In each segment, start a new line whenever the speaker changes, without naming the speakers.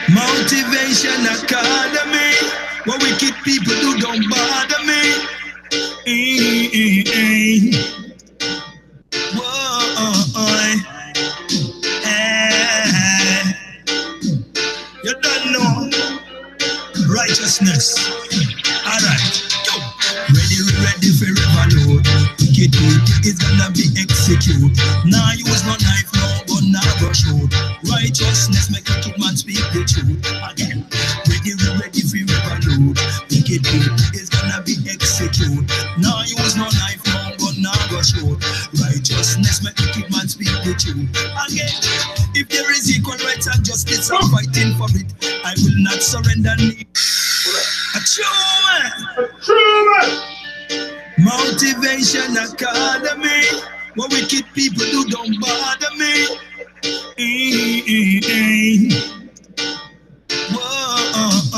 Motivation Academy, what wicked people do don't bother me. Whoa, you don't know righteousness. Alright, ready for revolute. Wicked people is gonna be executed. Now use no knife, no gun, no go shoot. Righteousness make a kid man speak the truth. Again, ready for revolute. Wicked people is gonna be executed. Now use no knife, no gun, no go shoot. Righteousness make a kid man speak the truth. Again, if there is equal rights and justice, I'm fighting for it. I will not surrender. A true man. Motivation Academy, what wicked people do don't bother me. Whoa,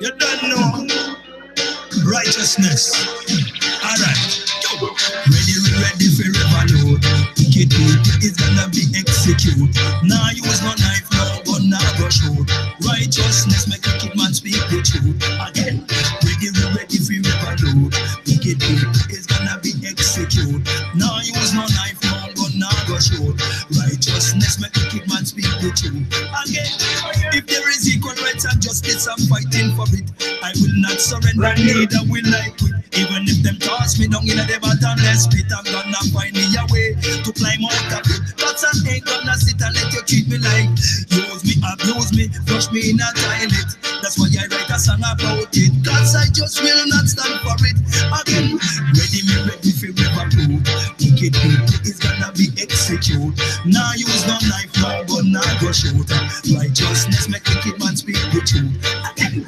you don't know righteousness. Alright, ready for revolute. Wicked people is gonna be executed. Now use no knife, no gun, no go shoot. Righteousness make a kid man speak the truth. Again, ready for revolute. Wicked people is gonna be executed. Now use no knife, no gun, no go shoot. Righteousness make a kid man speak the truth. Again, if there is equal rights and justice, I'm fighting for it. I will not surrender, neither will I quit. Even if them toss me down in the bottomless pit, I'm gonna find me a way to climb out of it. Cause I ain't gonna sit and let you treat me like use me, abuse me, flush me in a toilet. That's why I write a song about it. Cause I just will not stand for it. Again, ready for revolute. Wicked people is gonna be executed. Now use no knife, no gun, no go shoot. Righteousness make the kid man speak the truth. Again,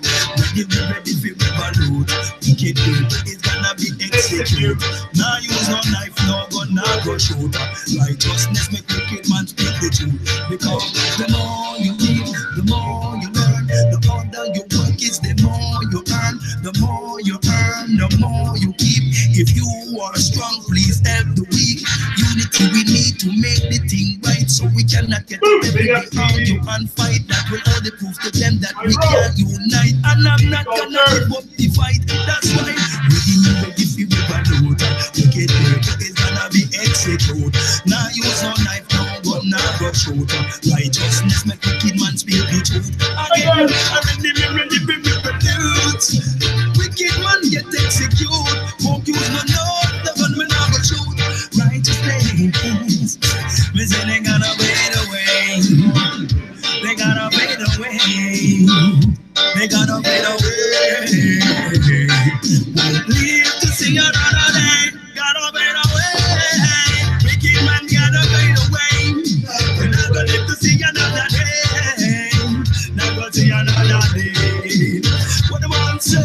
ready for revolute. Wicked people is gonna be executed. Now use no knife, no gun, no go shoot. Righteousness make the kid man speak the truth. Because the more you live, the more you learn. The harder you work is the more you earn. The more you earn, the more you keep. If you are strong, please help the weak. Unity we need to make the thing right. So we cannot get everything out you and fight. That will only prove to them that we can unite. And I'm not gonna give up the fight. That's why ready for revolute. Wicked people is gonna be executed. Now use no knife, no gun, no go shoot. Righteousness make the kid man speak the truth. Again, ready for revolute. Wicked man get executed. Won't use no knife, the gun me no go shoot. Righteousness, me say they gotta fade away. They gotta fade away. They gotta fade away. Won't live to see another day. Gotta fade away. Wicked man gotta fade away. We're not gonna live to see another day. Not gonna see another day. What the man say?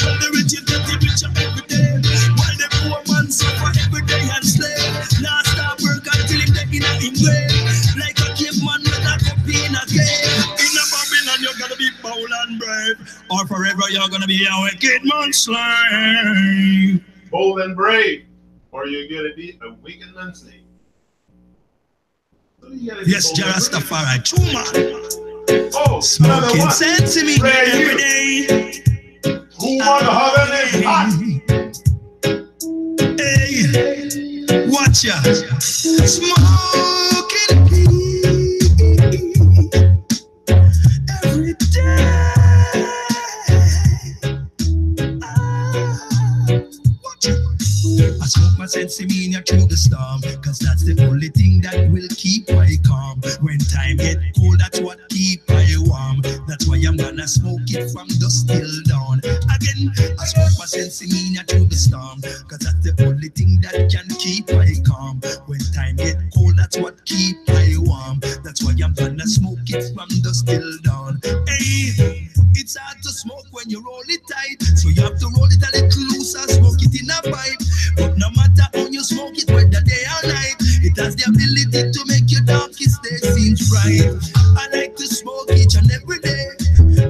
Well, the rich is getting richer every day. While the poor man suffer every day and slave. Now stop work until him get in a grave. Like a caveman with a cup in a cave. In a Babylon you're gonna be bold and brave. Or forever you're gonna be a wicked man slave.
Bold and brave. Or you're gonna be a wicked man slave. So
yes, Jarastafari, true man.
Oh,
smoking sense to me every day.
Who wanna have it hot?
Hey, watch ya. Smoking every day. Watch ya. I smoke my sense to me through the storm, cause that's the only thing that will keep I calm. When time get cold, that's what keep I warm. That's why I'm gonna smoke it from dusk till dawn. Again, I smoke my sensimania through the storm, cause that's the only thing that can keep I calm. When time get cold, that's what keep I warm. That's why I'm gonna smoke it from dusk till dawn. Hey, it's hard to smoke when you roll it tight, so you have to roll it a little looser, smoke it in a pipe. But no matter how you smoke it, whether day or night, it has the ability to make your darkest day seem bright. I like to smoke each and every day.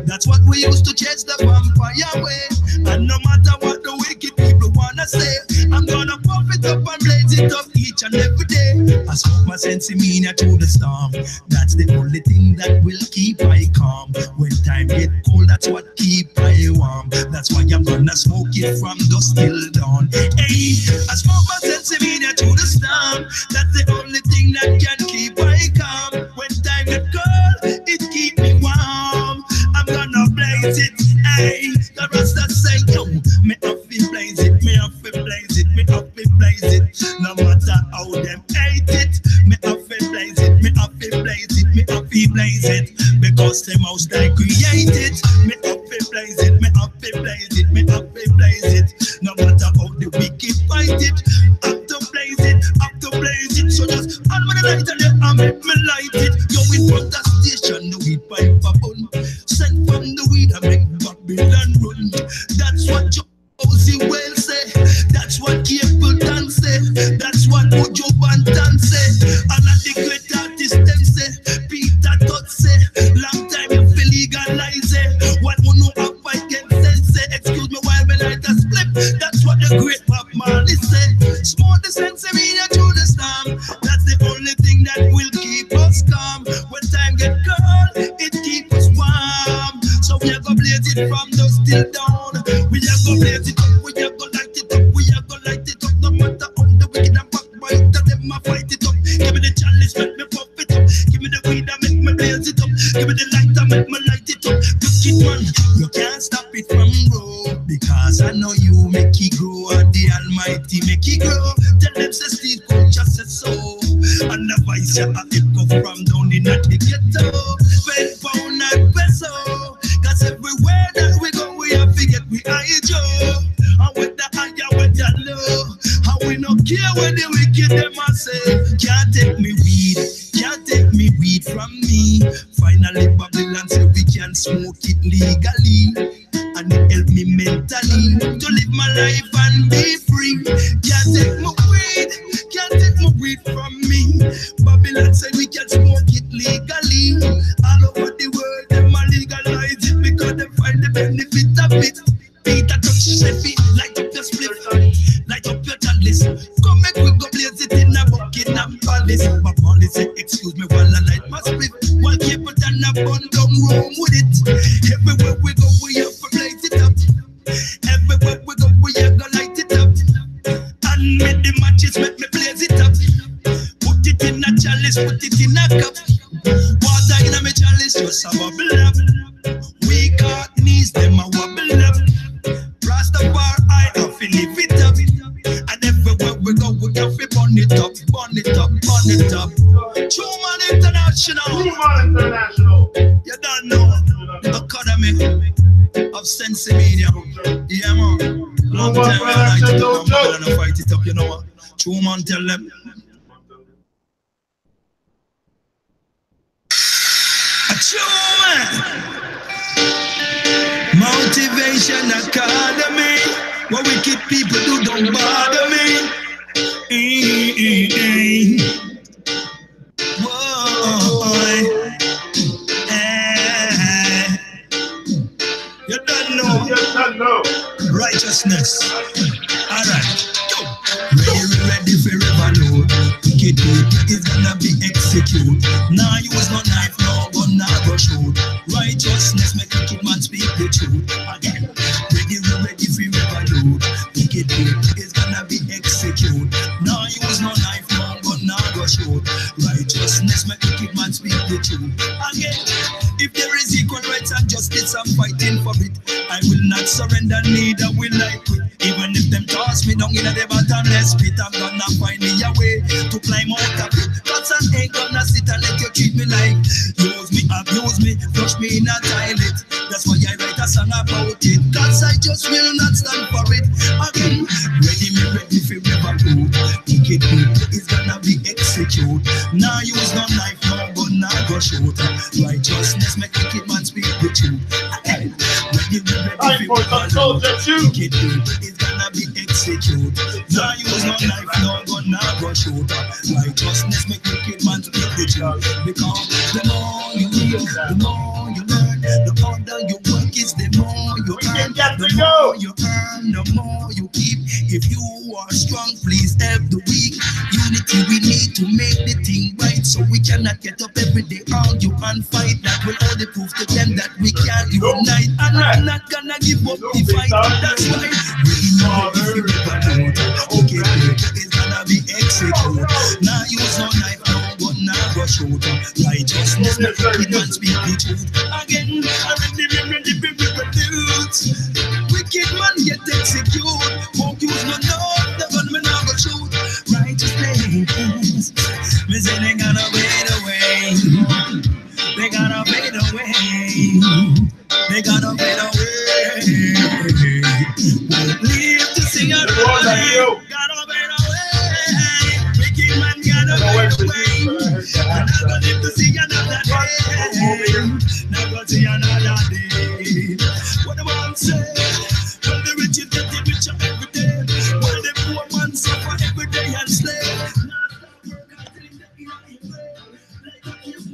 That's what we used to chase the vampire away. And no matter what the wicked people wanna say, I'm gonna puff it up and blaze it up each and every day. I smoke my sensimania through the storm. That's the only thing that will keep I calm. When time get cold, that's what keep I warm. That's why I'm gonna smoke it from dusk till dawn. Hey, I smoke my sensimania through the storm. That's the only thing that can keep I calm. When time get cold, it keep me warm. I'm gonna blaze it. Hey, the Rasta say, yo, me have to blaze it, me have to blaze it, me have to blaze it. No matter how them hate it, me have to blaze it, me have to blaze it, me have to blaze it. Because the most I create it, me have to blaze it, me have to blaze it, me have to blaze it. No matter how the wicked fight it, have to blaze it, have to blaze it. So just on my light and make me light it. Yo, in front of station, the weed pipe a bun. Send from the weed and make Babylon run. That's what Josie will say. That's what Capleton say. That's what Ojo Bantan say. And the great artists them say. Peter Todd say. Long time you feel legalize it. What you know up I can say. Excuse me while me light a split. That's what the great Bob Marley say. Smoke the sensimania through the storm. That's the only thing that will keep us calm. When time get cold, it keeps us warm. So we are gonna blaze it from dusk till dawn. We are gonna blaze it up, we are gonna light it up, we are gonna light it up. No matter how the wicked and backbiter, them a fight it up. Give me the chalice, make me puff it up. Give me the weed and make me blaze it up. Give me the light and make me light it up. Wicked man, you can't stop it from grow, because I know you make it grow, and the Almighty make it grow. Tell them say Steve Culture says so, and the vice ya a echo from down in the ghetto. 12 pound and peso, cause everywhere that we go we have to get we high Joe. And with the higher with the low, and we no care when the wicked them a say. Can't take me weed, can't take me weed from me. Finally Babylon say we can smoke it legally, and it help me mentally to live my life and be free. Can't take my weed, can't take my weed from me. Babylon say we can smoke it legally. All over the world them a legalize it, because they find the benefit of it. Peter touch Chevy, light up your split, light up your chalice. Come make we go blaze it in a Buckingham Palace. But Molly say, excuse me while I light my split, while Capleton a bun down room with it. Everywhere we go we have to blaze it up. Everywhere we go we have to light it up. And make the matches make me blaze it up. Put it in a chalice, put it in a cup. Water in a me chalice, just a bubble up. We got knees, them a wobble up. Rastafari, I have to live it up. And everywhere we go, we have to burn it up, burn it up, burn it up. True Man International.
True Man International.
You don't know. Academie of Sensimania. Yeah, man. Long time I like to come and fight it up, you know what? True Man tell them. True Man. Motivation Academy. What wicked people do don't bother me. Whoa. You don't know.
Yes, I know.
Righteousness. Alright. Ready for revolute. Wicked people is gonna be executed. Now use no knife, no gun, no go shoot. Righteousness make wicked man speak the truth. Again. Ready for revolute. Wicked people is gonna be executed. Now use no knife, no gun, no go shoot. Righteousness make wicked man speak the truth. Again. If there is equal rights and justice, I'm fighting for it. I will not surrender, neither will I quit. Even if them toss me down in the bottomless pit, I'm gonna find me a way to climb out of it. Cause I ain't gonna sit and let you treat me like use me, abuse me, flush me in a toilet. That's why I write a song about it. Cause I just will not stand for it. Again, ready for river road. Wicked people is gonna be executed. Now use no knife, no gun, now go shoot. Righteousness make wicked man speak the truth. Again, ready for river road. Wicked people is gonna be executed. Now use no knife, no gun, now go shoot. Righteousness make wicked man speak the truth. Because the more you hear, the more you learn. The harder you work is the more you earn. The more you earn, the more you keep. If you are strong, please help the weak. Unity we need to make the thing right. So we cannot get up every day, argue and fight. That will only prove to them that we can't unite. And I'm not gonna give up the fight. That's why we know if you ever know. Okay, it's gonna be executed. Now use no knife, no gun, now go shoot. Righteousness, make wicked man speak the truth. Again, already dudes. Wicked man get executed. Won't use no knife, the gun me now go shoot. Righteousness, me say they gotta fade away. They gotta fade away. They gotta fade away. Won't live to see a day. Gotta fade away. Wicked man gotta fade away. I'm not gonna live to see another day. Not gonna see another day. What the man say? Well, the rich is getting richer every day. While the poor man suffer every day and slave.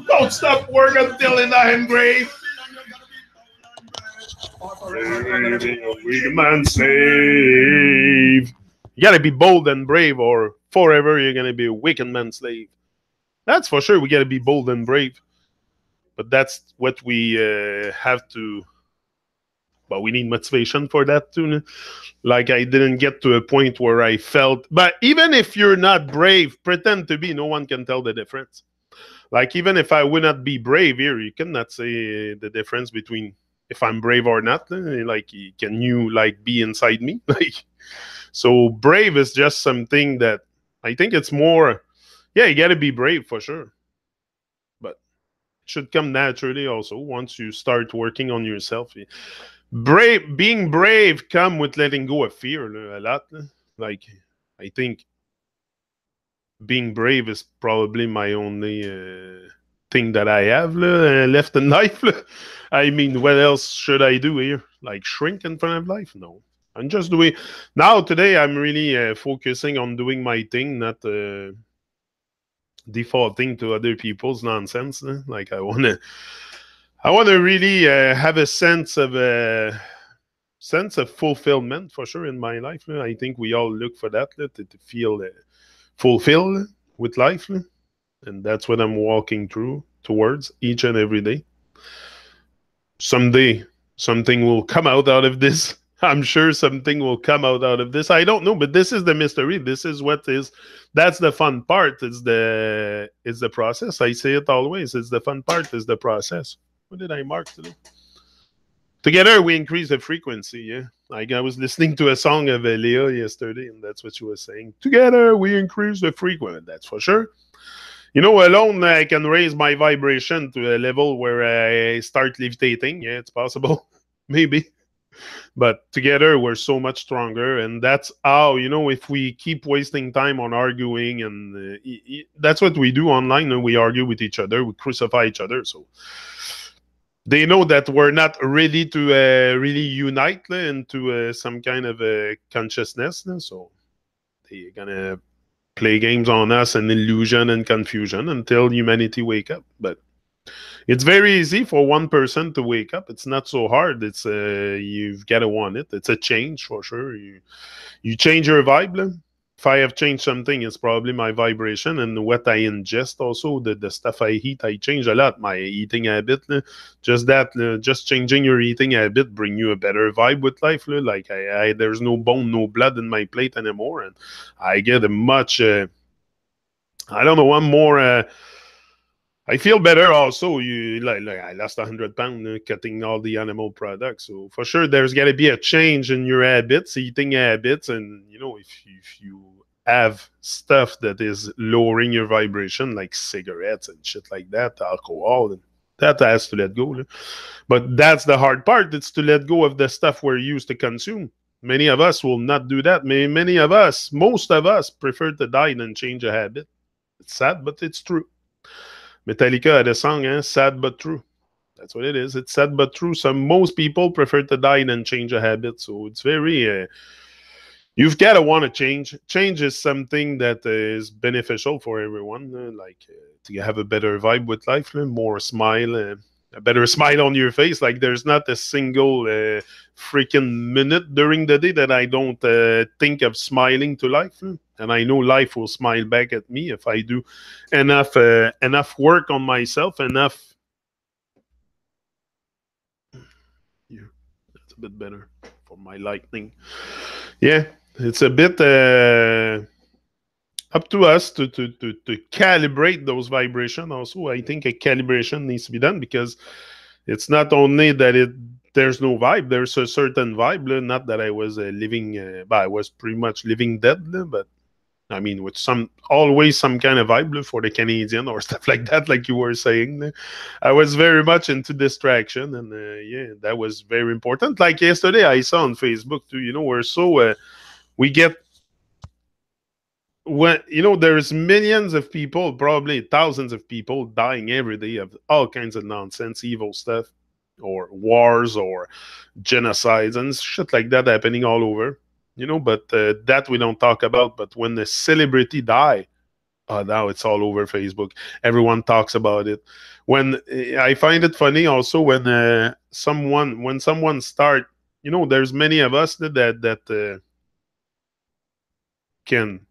Don't stop work until in the grave. Weak man slave.
You gotta be bold and brave, or forever you're gonna be a wicked man slave. That's for sure. We gotta be bold and brave, but that's what we have to. But we need motivation for that too. Like I didn't get to a point where I felt. But even if you're not brave, pretend to be. No one can tell the difference. Like even if I would not be brave here, you cannot say the difference between if I'm brave or not. Like, can you like be inside me? Like, so brave is just something that I think it's more. Yeah, you got to be brave for sure, but it should come naturally. Also, once you start working on yourself, being brave come with letting go of fear a lot. Like, I think being brave is probably my only thing that I have left in life. I mean, what else should I do here? Like shrink in front of life? No. I'm just doing... Now, today, I'm really focusing on doing my thing, not defaulting to other people's nonsense. Like, I want to really have a sense of fulfillment, for sure, in my life. I think we all look for that, to feel... fulfilled with life, and that's what I'm walking towards each and every day. Someday something will come out of this. I'm sure something will come out of this. I don't know, but this is the mystery. This is what is. That's the fun part. It's the process. I say it always. It's the fun part. Is the process. What did I mark today? Together we increase the frequency. Yeah. Like I was listening to a song of Leah yesterday, and that's what she was saying. Together we increase the frequency. That's for sure. You know, alone I can raise my vibration to a level where I start levitating. Yeah, it's possible. Maybe. But together we're so much stronger, and that's how, you know, if we keep wasting time on arguing, and that's what we do online, and we argue with each other, we crucify each other. So they know that we're not ready to really unite into some kind of consciousness. So they're gonna play games on us and illusion and confusion until humanity wake up. But it's very easy for one person to wake up. It's not so hard. It's you've got to want it. It's a change for sure. You change your vibe. If I have changed something, it's probably my vibration and what I ingest. Also, the stuff I eat, I change a lot. My eating habit, just that, just changing your eating habit bring you a better vibe with life. Like there's no bone, no blood in my plate anymore, and I get a much. I don't know. I'm more. I feel better also. Like I lost 100 pounds cutting all the animal products. So for sure, there's got to be a change in your habits, eating habits, and you know, if you have stuff that is lowering your vibration, like cigarettes and shit like that, alcohol, and that has to let go. But that's the hard part. It's to let go of the stuff we're used to consume. Many of us will not do that. Many of us, most of us, prefer to die than change a habit. It's sad, but it's true. Metallica had a song, sad but true. That's what it is. It's sad but true. Most people prefer to die than change a habit. So it's very you've got to want to change. Change is something that is beneficial for everyone. To have a better vibe with life, more smile, a better smile on your face. Like there's not a single freaking minute during the day that I don't think of smiling to life. And I know life will smile back at me if I do enough work on myself, enough. Yeah, that's a bit better for my lightning. Yeah, it's a bit up to us to calibrate those vibrations. Also, I think a calibration needs to be done because it's not only that there's no vibe, there's a certain vibe. Not that I was living, but I was pretty much living dead, but I mean, with always some kind of vibe for the Canadian or stuff like that, like you were saying. I was very much into distraction, and yeah, that was very important. Like yesterday, I saw on Facebook too. We're so we get when there's millions of people, probably thousands of people dying every day of all kinds of nonsense, evil stuff, or wars, or genocides, and shit like that happening all over. But that we don't talk about. But when the celebrity die, now it's all over Facebook. Everyone talks about it. When I find it funny also when someone start, there's many of us that can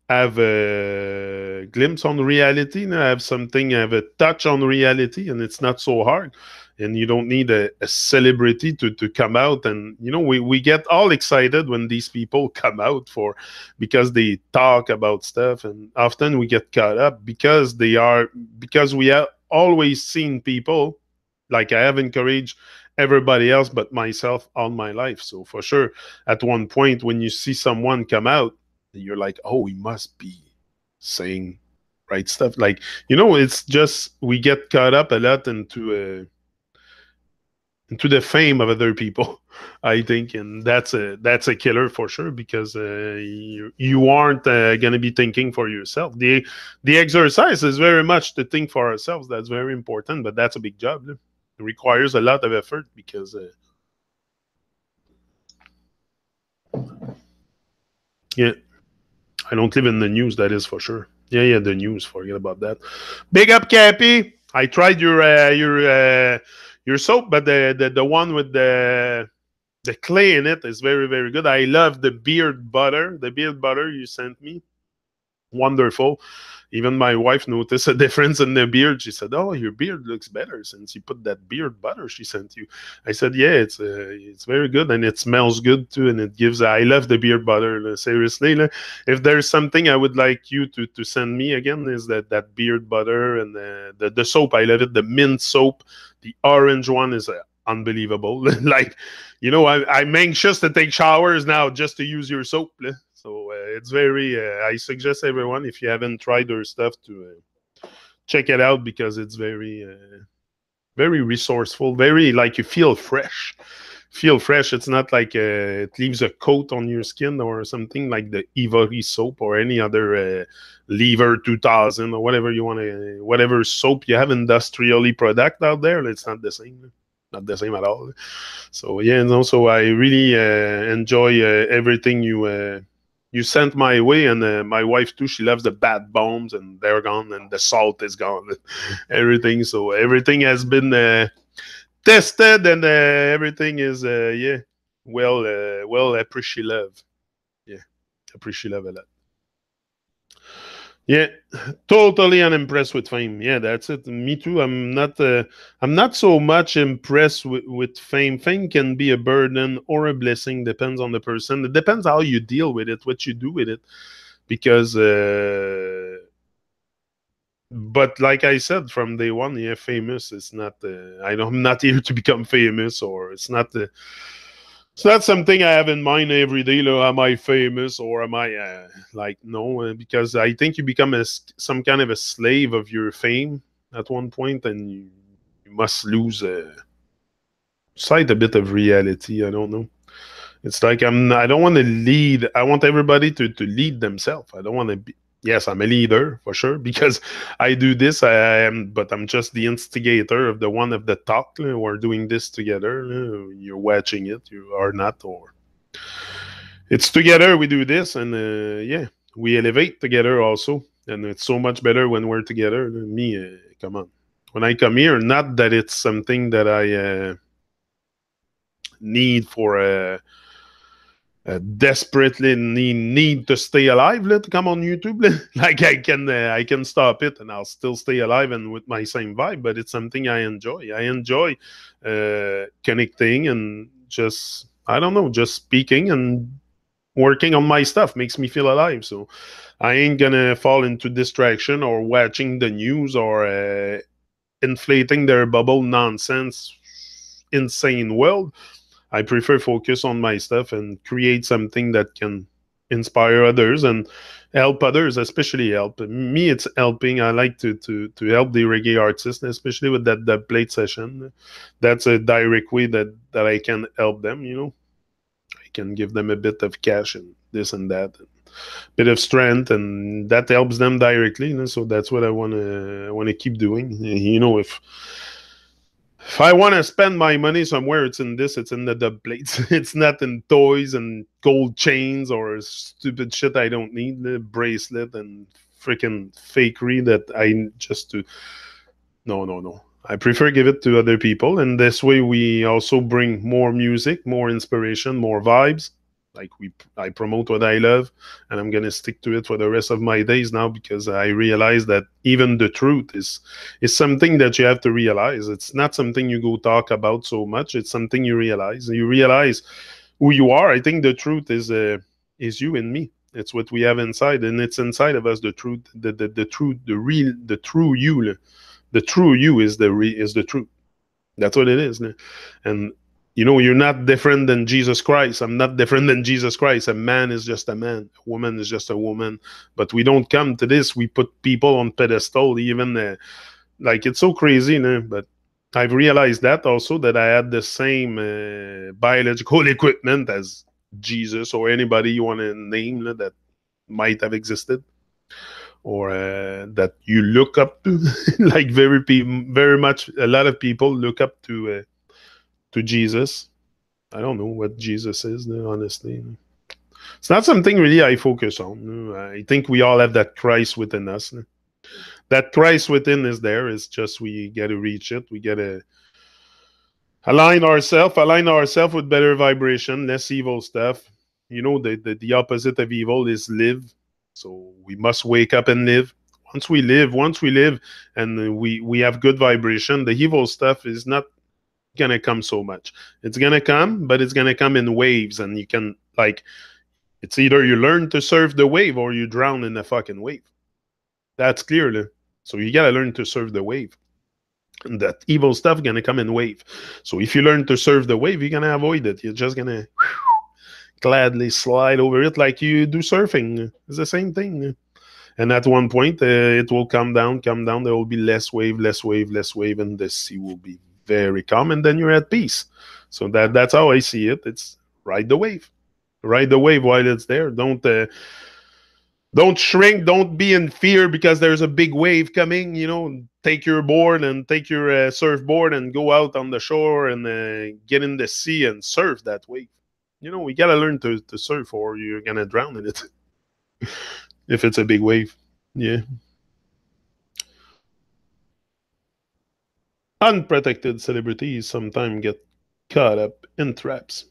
have a glimpse on reality, have a touch on reality, and it's not so hard. And you don't need a celebrity to come out. And we get all excited when these people come out because they talk about stuff, and often we get caught up because we have always seen people. Like I have encouraged everybody else but myself all my life. So for sure, at one point when you see someone come out, you're like, oh, he must be saying right stuff. Like, it's just we get caught up a lot into the fame of other people, I think, and that's a killer for sure, because you aren't going to be thinking for yourself. The exercise is very much to think for ourselves. That's very important, but that's a big job. It requires a lot of effort because yeah, I don't live in the news, that is for sure. Yeah, the news. Forget about that. Big up, Cappy. I tried your soap, but the one with the clay in it is very, very good. I love the beard butter. The beard butter you sent me, wonderful. Even my wife noticed a difference in the beard. She said, "Oh, your beard looks better since you put that beard butter she sent you." I said, "Yeah, it's very good, and it smells good too, and it gives." I love the beard butter. Seriously, if there's something I would like you to send me again, is that beard butter and the soap. I love it. The mint soap, the orange one is unbelievable. Like, I'm anxious to take showers now just to use your soap. So it's very. I suggest everyone, if you haven't tried their stuff, to check it out, because it's very, very resourceful. Very, like, you feel fresh. Feel fresh. It's not like it leaves a coat on your skin or something like the Ivory soap or any other Lever 2000 or whatever you want to, whatever soap you have industrially product out there. It's not the same. Not the same at all. So yeah, and also I really enjoy everything you sent my way, and my wife too. She loves the bad bombs, and they're gone, and the salt is gone, everything. So everything has been tested, and everything is yeah, well appreciative. Yeah, appreciative a lot. Yeah, totally unimpressed with fame. Yeah, that's it. Me too. I'm not so much impressed with fame. Fame can be a burden or a blessing, depends on the person. It depends how you deal with it, what you do with it. Because but like I said from day one, yeah, famous is not I'm not here to become famous, or it's not So that's something I have in mind every day. Am I famous or am I like no? Because I think you become some kind of a slave of your fame at one point, and you must lose sight a bit of reality. I don't know. It's like I don't want to lead. I want everybody to lead themselves. I don't want to be. Yes, I'm a leader for sure because I do this. I am, but I'm just the instigator of the one of the talk. We're doing this together. You're watching it. You are not, or it's together. We do this, and yeah, we elevate together also. And it's so much better when we're together. Me, come on. When I come here, not that it's something that I need for a desperately need to stay alive to come on YouTube. Like I can stop it and I'll still stay alive and with my same vibe. But it's something I enjoy. I enjoy connecting and just I don't know, just speaking and working on my stuff makes me feel alive. So I ain't gonna fall into distraction or watching the news or inflating their bubble nonsense insane world. I prefer focus on my stuff and create something that can inspire others and help others, especially help me. It's helping. I like to help the reggae artists, especially with that plate session. That's a direct way that I can help them. I can give them a bit of cash and this and that, and bit of strength, and that helps them directly. So that's what I want to keep doing. If I want to spend my money somewhere, it's in this. It's in the dub plates. It's not in toys and gold chains or stupid shit I don't need. The bracelet and freaking fakery that I just to. No, no, no. I prefer give it to other people, and this way we also bring more music, more inspiration, more vibes. Like I promote what I love, and I'm gonna stick to it for the rest of my days now because I realize that even the truth is something that you have to realize. It's not something you go talk about so much. It's something you realize. You realize who you are. I think the truth is you and me. It's what we have inside, and it's inside of us. The truth, the truth, the true you. The true you is is the truth. That's what it is. And you're not different than Jesus Christ. I'm not different than Jesus Christ. A man is just a man. A woman is just a woman. But we don't come to this. We put people on pedestal. Even like it's so crazy. But I've realized that also that I had the same biological equipment as Jesus or anybody you want to name that might have existed or that you look up to. Like very much a lot of people look up to Jesus. I don't know what Jesus is, honestly. It's not something really I focus on. I think we all have that Christ within us. That Christ within is there. It's just we got to reach it. We got to align ourselves with better vibration, less evil stuff. The opposite of evil is live. So we must wake up and live. Once we live, and we have good vibration, the evil stuff is not gonna come so much. It's gonna come, but it's gonna come in waves, and you can it's either you learn to surf the wave or you drown in the fucking wave. That's clear. So you gotta learn to surf the wave. And that evil stuff gonna come in wave. So if you learn to surf the wave, you're gonna avoid it. You're just gonna gladly slide over it like you do surfing. It's the same thing. And at one point, it will come down. There will be less wave, and the sea will be very calm, and then you're at peace. So that's how I see it. It's ride the wave while it's there. Don't shrink. Don't be in fear because there's a big wave coming. Take your board and take your surfboard and go out on the shore and get in the sea and surf that wave. We gotta learn to surf, or you're gonna drown in it if it's a big wave. Yeah. Unprotected celebrities sometimes get caught up in traps.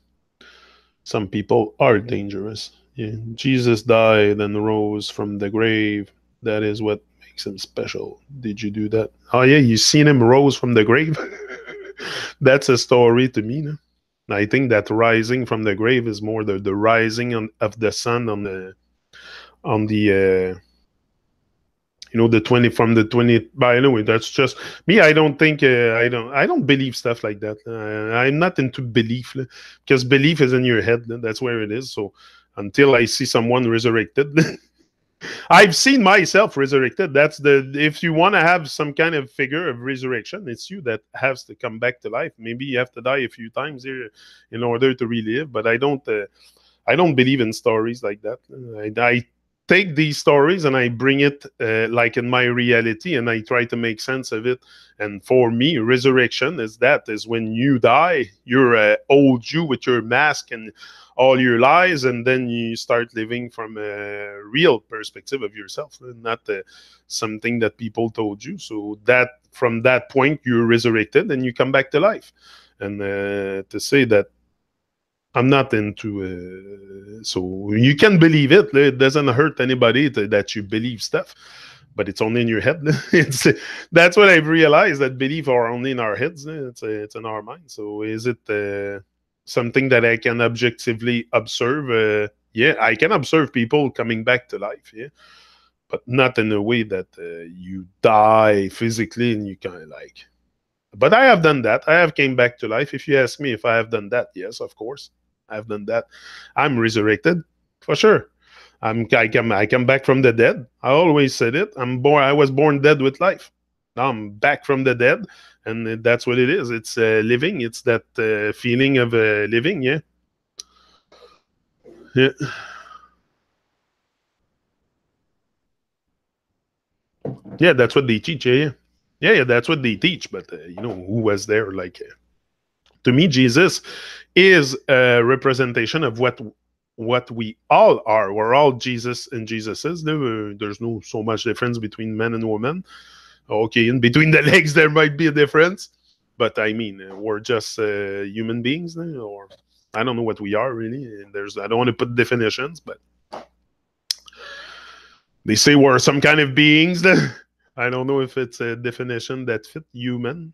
Some people are dangerous. Yeah. Jesus died and rose from the grave. That is what makes him special. Did you do that? Oh yeah, you seen him rose from the grave? That's a story to me. No? I think that rising from the grave is more the rising of the sun on the the 20 from the 20. By anyway, that's just me. I don't think I don't believe stuff like that. I'm not into belief, because belief is in your head. That's where it is. So until I see someone resurrected, I've seen myself resurrected. That's the if you want to have some kind of figure of resurrection, it's you that has to come back to life. Maybe you have to die a few times here in order to relive. But I don't believe in stories like that. I take these stories and I bring it like in my reality, and I try to make sense of it. And for me, resurrection is when you die, you're old you with your mask and all your lies, and then you start living from a real perspective of yourself, not something that people told you. So that from that point, you're resurrected and you come back to life. And to say that I'm not into. So you can believe it. It doesn't hurt anybody that you believe stuff, but it's only in your head. It's that's what I've realized, that belief are only in our heads. It's in our mind. So is it something that I can objectively observe? Yeah, I can observe people coming back to life. Yeah, but not in a way that you die physically and you kind of like. But I have done that. I have came back to life. If you ask me if I have done that, yes, of course, I've done that. I'm resurrected for sure. I come back from the dead. I always said it. I was born dead with life. Now I'm back from the dead, and that's what it is. It's living. It's that feeling of living. Yeah. Yeah. Yeah, that's what they teach. Yeah, yeah. Yeah, yeah, that's what they teach. But who was there? Like to me, Jesus is a representation of what we all are. We're all Jesus and Jesuses. There's no so much difference between men and women. Okay, in between the legs there might be a difference, but I mean we're just human beings, or I don't know what we are really. I don't want to put definitions, but they say we're some kind of beings. I don't know if it's a definition that fit human.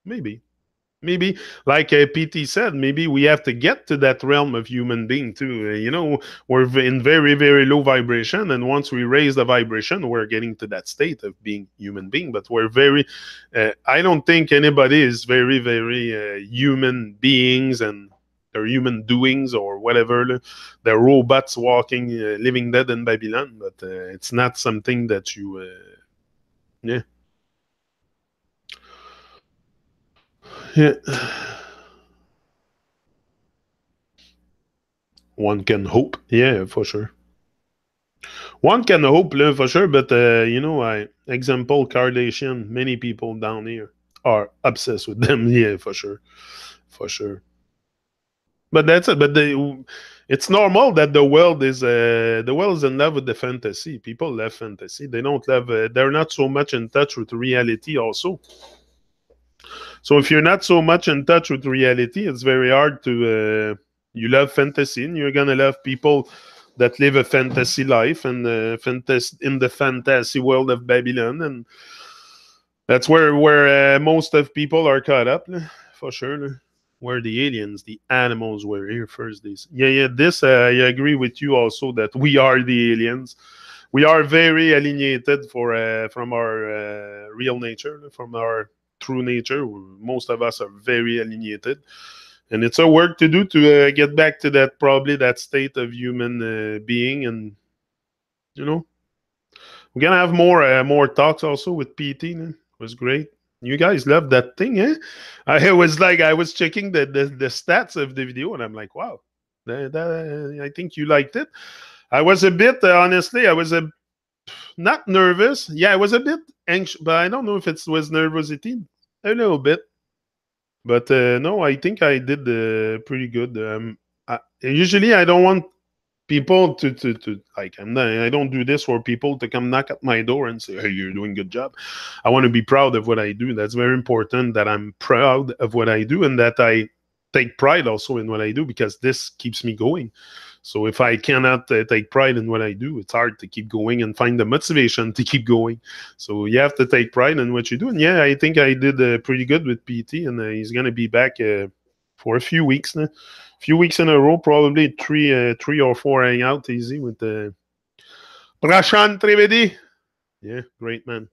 Maybe like PT said, maybe we have to get to that realm of human being too. We're in very, very low vibration, and once we raise the vibration, we're getting to that state of being human being. But we're very I don't think anybody is very, very human beings and their human doings or whatever. They're robots walking living dead in Babylon, but it's not something that you yeah. Yeah. One can hope. Yeah, for sure. One can hope, for sure, but example Kardashian, many people down here are obsessed with them. Yeah, for sure. But that's it. But it's normal that the world is in love with the fantasy. People love fantasy. They don't love. They're not so much in touch with reality. Also, so if you're not so much in touch with reality, it's very hard to. You love fantasy, and you're gonna love people that live a fantasy life and in the fantasy world of Babylon, and that's where most of people are caught up, for sure. Where the aliens, the animals were here first. Yeah. This I agree with you also that we are the aliens. We are very alienated from our real nature, from our true nature. Most of us are very alienated, and it's a work to do to get back to that state of human being. And we're gonna have more talks also with PT. It was great. You guys loved that thing, eh? I was checking the stats of the video, and I'm like, wow, I think you liked it. I was a bit honestly, I was not nervous. Yeah, I was a bit anxious, but I don't know if it was nervosity, a little bit. But no, I think I did pretty good. Usually, I don't want people to like. I don't do this for people to come knock at my door and say, "Hey, you're doing a good job." I want to be proud of what I do. That's very important. That I'm proud of what I do, and that I take pride also in what I do, because this keeps me going. So if I cannot take pride in what I do, it's hard to keep going and find the motivation to keep going. So you have to take pride in what you do. And yeah, I think I did pretty good with PT, and he's going to be back for a few weeks now. Few weeks in a row, probably three or four hang out easy with the Prashant Trivedi. Yeah, great man.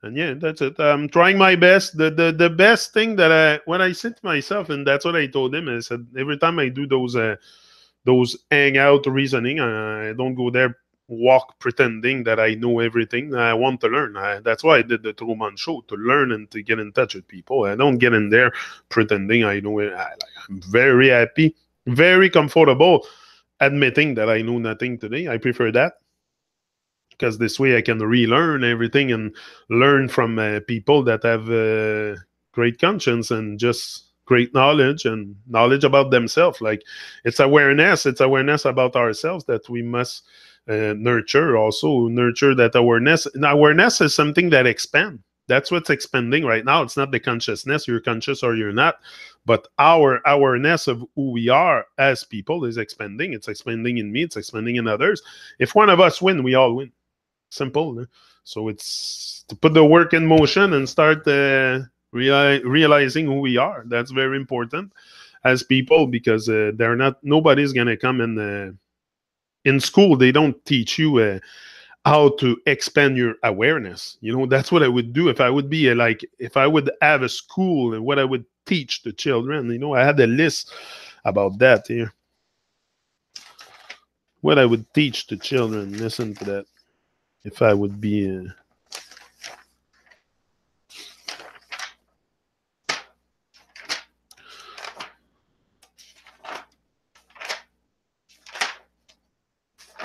And yeah, that's it. I'm trying my best. The best thing that when I sit to myself, and that's what I told him, I said every time I do those hangout reasoning, I don't go there walk pretending that I know everything. I want to learn. That's why I did the Truman Show, to learn and to get in touch with people. I don't get in there pretending I know it. I'm very happy, very comfortable admitting that I know nothing today. I prefer that, because this way I can relearn everything and learn from people that have great conscience and just great knowledge and knowledge about themselves. Like, it's awareness about ourselves that we must nurture. Also nurture that awareness, and awareness is something that expands. That's what's expanding right now. It's not the consciousness, you're conscious or you're not, but our awareness of who we are as people is expanding. It's expanding in me, it's expanding in others. If one of us win, we all win. Simple. Huh? So it's to put the work in motion and start realizing who we are. That's very important as people, because they're not. Nobody's gonna come in school. They don't teach you how to expand your awareness. You know, that's what I would do if I would be if I would have a school, and what I would teach the children. You know, I had a list about that here. What I would teach the children. Listen to that. If I would be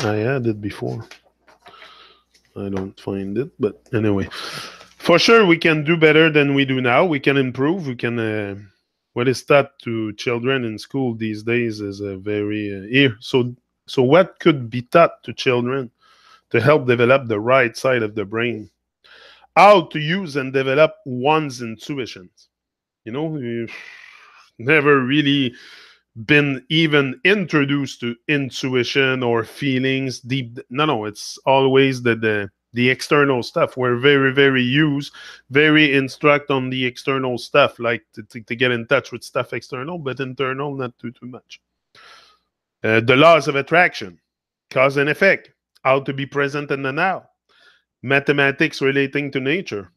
I had it before. I don't find it, but anyway, for sure we can do better than we do now. We can improve. We can. What is taught to children in school these days is a very here. So what could be taught to children to help develop the right side of the brain? How to use and develop one's intuitions. You know, you've never really been even introduced to intuition or feelings deep. No, it's always the external stuff. We're very used, very instruct on the external stuff, like to get in touch with stuff external, but internal not too much. The laws of attraction, cause and effect, how to be present in the now, mathematics relating to nature,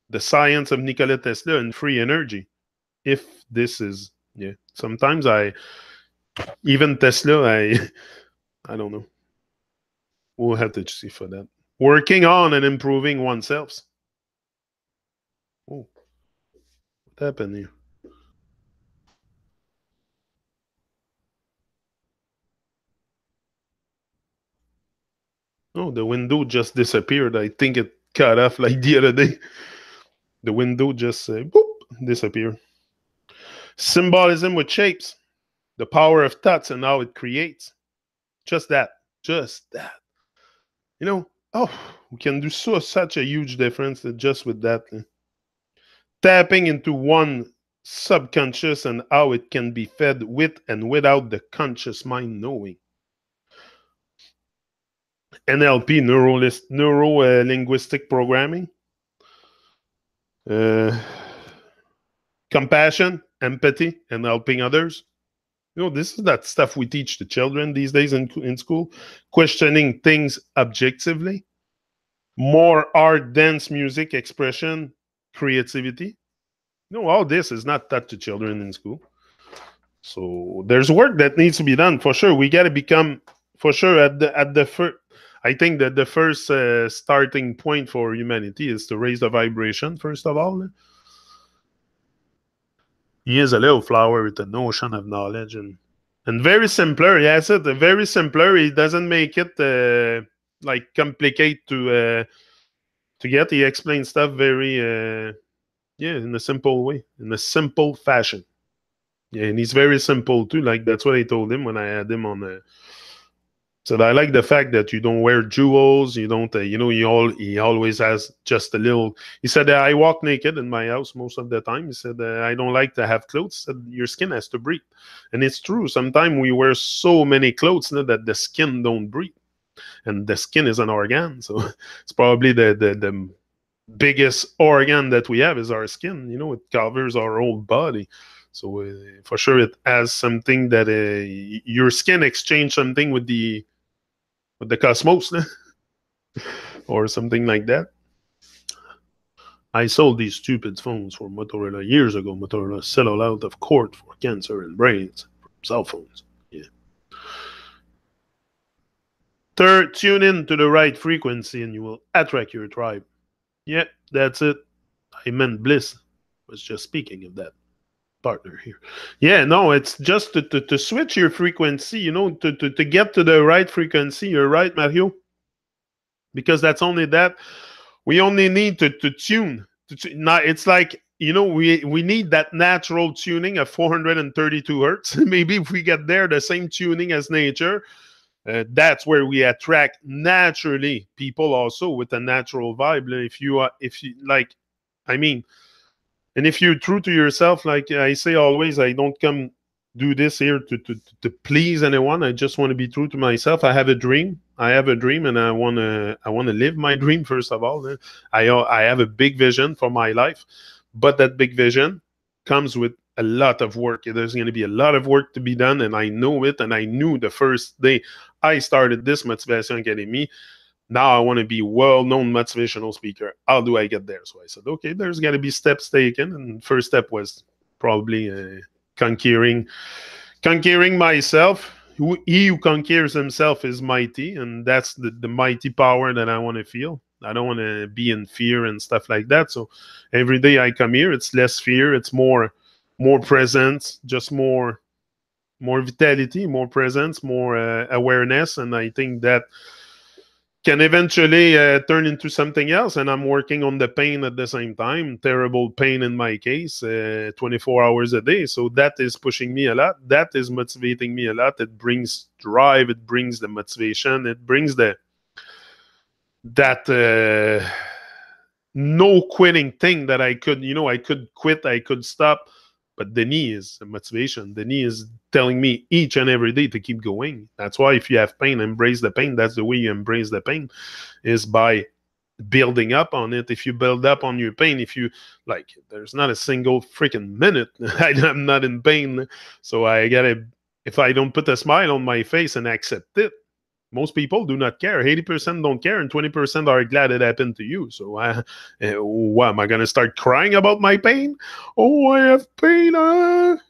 the science of Nikola Tesla and free energy. If this is, yeah, sometimes even Tesla, I don't know. We'll have to see for that. Working on and improving oneself. Oh, what happened here? Oh, the window just disappeared. I think it cut off like the other day. The window just boop, disappeared. Symbolism with shapes. The power of thoughts and how it creates. Just that. Just that. You know, oh, we can do such a huge difference just with that. Tapping into one subconscious and how it can be fed with and without the conscious mind knowing. NLP, neuro linguistic programming, uh, compassion, empathy, and helping others. You know, this is that stuff we teach the children these days in school. Questioning things objectively, more art, dance, music, expression, creativity. You know, all this is not taught to children in school. So there's work that needs to be done for sure. We got to become, for sure, at the first. I think that the first starting point for humanity is to raise the vibration first of all. He is a little flower with a notion of knowledge and very simpler. Yeah, I said very simpler. He doesn't make it like complicate to get. He explains stuff very yeah, in a simple way, in a simple fashion. Yeah, and he's very simple too. Like that's what I told him when I had him on the. So I like the fact that you don't wear jewels. You don't, you know, he always has just a little. He said I walk naked in my house most of the time. He said I don't like to have clothes. He said your skin has to breathe, and it's true. Sometimes we wear so many clothes now that the skin don't breathe, and the skin is an organ. So it's probably the biggest organ that we have is our skin. You know, it covers our whole body. So for sure, it has something that your skin exchange something with the cosmos. or something like that. I sold these stupid phones for Motorola years ago. Motorola settled out of court for cancer and brains from cell phones. Yeah. Third, tune in to the right frequency and you will attract your tribe. Yeah, that's it. I meant Bliss was just speaking of that partner here. Yeah, no, it's just to switch your frequency, to get to the right frequency. You're right, Mario. Because that's only that. We only need to tune. Not, it's like, we need that natural tuning of 432 hertz. Maybe if we get there, the same tuning as nature, that's where we attract naturally people also with a natural vibe. If you like, I mean, and if you're true to yourself, like I say always, I don't come do this here to please anyone. I just want to be true to myself. I have a dream. And I want to live my dream first of all. I have a big vision for my life, but that big vision comes with a lot of work. There's going to be a lot of work to be done, and I know it. And I knew the first day I started this Motivation Academy. Now I want to be well-known motivational speaker. How do I get there? So I said, okay, there's got to be steps taken. And first step was probably conquering myself. He who conquers himself is mighty, and that's the mighty power that I want to feel. I don't want to be in fear and stuff like that. So every day I come here, it's less fear, it's more presence, just more vitality, more presence, more awareness, and I think that can eventually turn into something else. And I'm working on the pain at the same time. Terrible pain in my case, 24 hours a day. So that is pushing me a lot. That is motivating me a lot. It brings drive. It brings the motivation. It brings that no quitting thing that I could quit. I could stop. But Denis is a motivation. Denis is telling me each and every day to keep going. That's why if you have pain, embrace the pain. That's the way you embrace the pain, is by building up on it. If you build up on your pain, there's not a single freaking minute I'm not in pain. So if I don't put a smile on my face and accept it, most people do not care. 80% don't care, and 20% are glad it happened to you. So, what am I going to start crying about my pain? Oh, I have pain.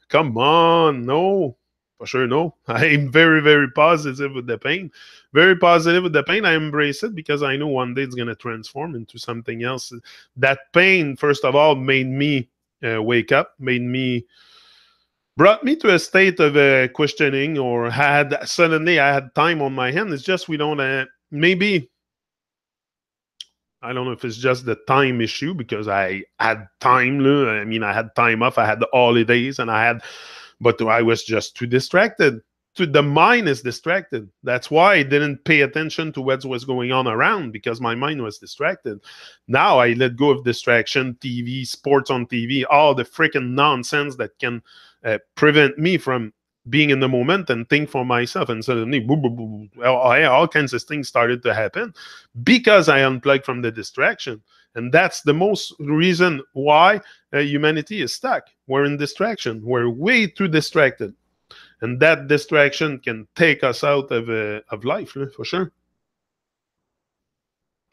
Come on. No, for sure, no. I'm very, very positive with the pain. Very positive with the pain. I embrace it because I know one day it's going to transform into something else. That pain, first of all, made me wake up, brought me to a state of questioning, or suddenly I had time on my hand. It's just we don't maybe I don't know if it's just the time issue, because I had time. I mean, I had time off. I had the holidays, but I was just too distracted. The mind is distracted. That's why I didn't pay attention to what was going on around, because my mind was distracted. Now I let go of distraction, TV, sports on TV, all the freaking nonsense that can prevent me from being in the moment and think for myself. And suddenly, all kinds of things started to happen because I unplugged from the distraction. And that's the most reason why humanity is stuck. We're in distraction. We're way too distracted. And that distraction can take us out of life, for sure.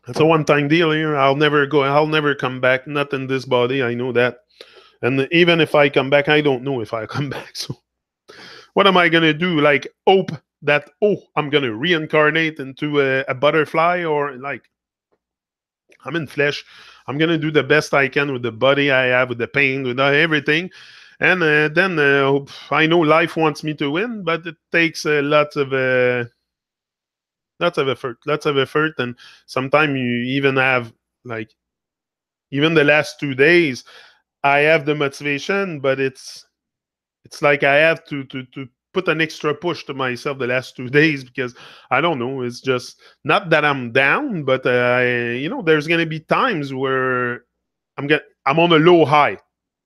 It's a one-time deal here. I'll never come back. Not in this body. I know that. And even if I come back, I don't know if I come back. So what am I going to do? Like, hope that, I'm going to reincarnate into a butterfly, or I'm in flesh. I'm going to do the best I can with the body I have, with the pain, with everything. And then I know life wants me to win, but it takes lots of effort. And sometimes you even have, even the last 2 days, I have the motivation, but it's like I have to put an extra push to myself the last 2 days, because I don't know. It's just not that I'm down, but there's going to be times where I'm on a low high.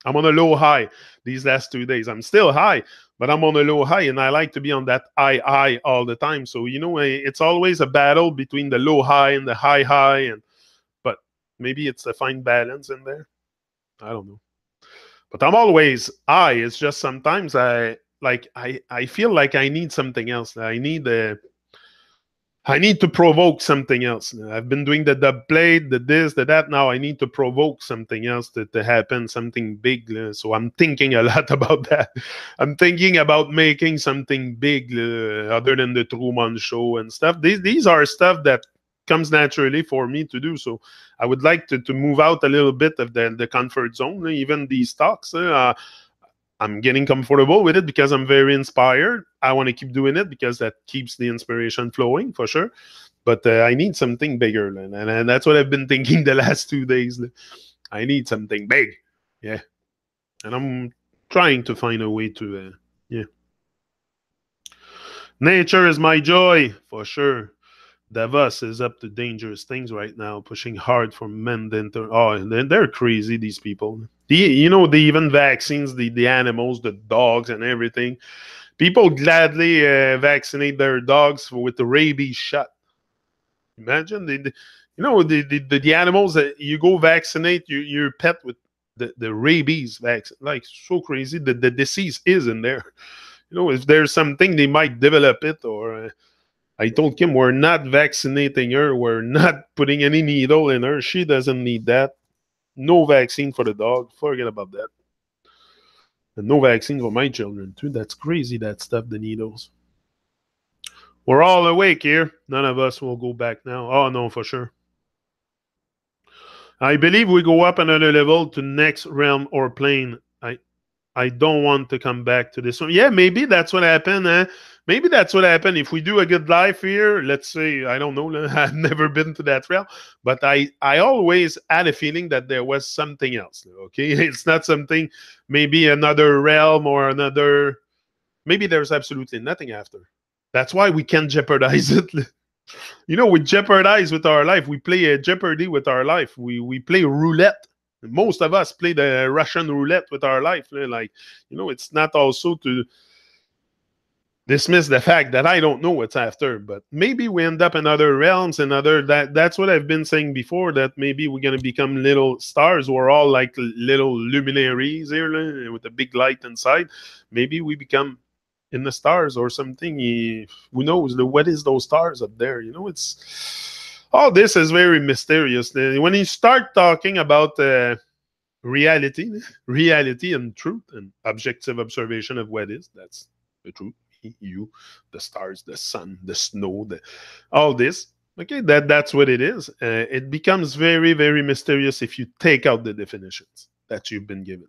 I'm on a low high these last 2 days. I'm still high, but I'm on a low high, and I like to be on that high all the time. So, it's always a battle between the low high and the high, but maybe it's a fine balance in there. I don't know. But I'm always high. It's just sometimes I feel like I need something else. I need I need to provoke something else. I've been doing the dub plate, the this, the that. Now I need to provoke something else to happen, something big. So I'm thinking a lot about that. I'm thinking about making something big other than the Truman Show and stuff. These are stuff that comes naturally for me to do. So I would like to move out a little bit of the comfort zone, even these talks. I'm getting comfortable with it because I'm very inspired. I want to keep doing it because that keeps the inspiration flowing for sure. But I need something bigger, and that's what I've been thinking the last 2 days. I need something big, yeah. And I'm trying to find a way to, yeah. Nature is my joy for sure. Davos is up to dangerous things right now, pushing hard for men. They're crazy, these people. They even vaccines the animals, the dogs, and everything. People gladly vaccinate their dogs with the rabies shot. Imagine the animals that you go vaccinate your pet with the rabies vaccine. Like, so crazy. The disease is in there. If there's something, they might develop it or. I told Kim, we're not vaccinating her. We're not putting any needle in her. She doesn't need that. No vaccine for the dog. Forget about that. And no vaccine for my children, too. That's crazy, that stuff, the needles. We're all awake here. None of us will go back now. Oh, no, for sure. I believe we go up another level to next realm or plane. I don't want to come back to this one. Yeah, maybe that's what happened. Maybe that's what happened. If we do a good life here, let's say, I don't know, I've never been to that realm, but I always had a feeling that there was something else. Okay, it's not something, maybe another realm or another. Maybe there's absolutely nothing after. That's why we can't jeopardize it. We jeopardize with our life. We play a Jeopardy with our life. We play roulette. Most of us play the Russian roulette with our life. Like, it's not also to dismiss the fact that I don't know what's after, but maybe we end up in other realms and that's what I've been saying before, that maybe we're going to become little stars. We're all like little luminaries here with a big light inside. Maybe we become in the stars or something. Who knows? What is those stars up there? All this is very mysterious. When you start talking about reality and truth and objective observation of what is, that's the truth. You, the stars, the sun, the snow, all this. Okay, that's what it is. It becomes very, very mysterious if you take out the definitions that you've been given.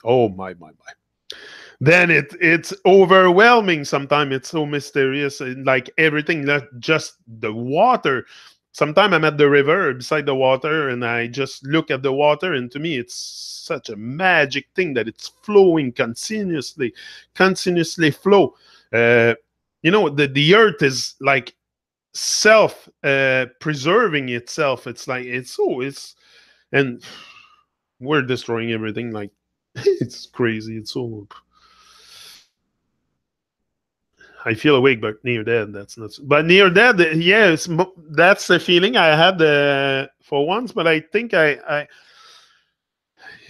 Oh my. Then it's overwhelming. Sometimes it's so mysterious, like everything, not just the water. Sometimes I'm at the river beside the water and I just look at the water, and to me it's such a magic thing that it's flowing continuously flow. The earth is like self preserving itself. It's like and we're destroying everything. Like, it's crazy. It's so. I feel awake, but near dead. That's not. But near dead, yeah, that's the feeling I had for once. But I think I